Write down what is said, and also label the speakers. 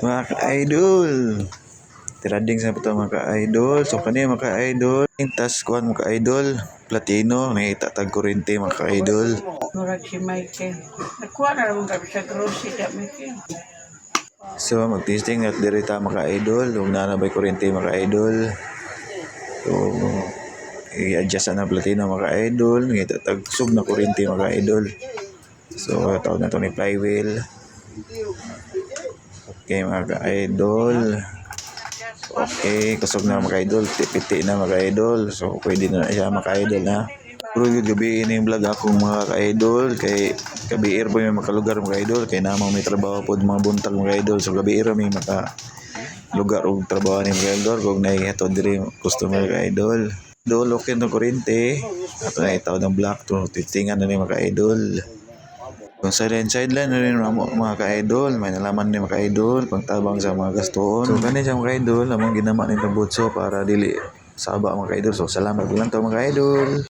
Speaker 1: Mga ka-idol. Tirading sa ito mga ka-idol. So kanina mga ka-idol. Tas kuhan mga ka-idol. Platino. Nakita tag kurente mga ka-idol.
Speaker 2: Murag si Michael. Nakuha na naman kami sa grocery ka, Michael.
Speaker 1: So mag-testing at dirita mga ka-idol. Huwag na nabay kurente mga ka-idol. So i-adjust na platino mga ka-idol. Nakita tag sub na kurente mga ka-idol. So tawag na ito ni flywheel. Okay mga ka-idol. Okay, kusog na mga idol, tipiti na mga idol. So pwede na siya mga idol ha. Pero yung gabi ini yung vlog akong mga ka-idol kay gabi po may makalugar mga idol kay namang may trabaho po mga buntag mga idol. So gabi may maka lugar og trabaho ni mga idol kung naihatod diri customer ka idol. Idol okay no kurente. Ato na itaw ng black to titingan na ni mga idol. Kung sideline na rin mga ka-idol, may nalaman ni mga ka-idol, pangtabang sa mga gastoon. So, ganun siya mga ka-idol, among ginama ni Tabutso para dili saba mga ka-idol. So, salamat lang to mga ka-idol.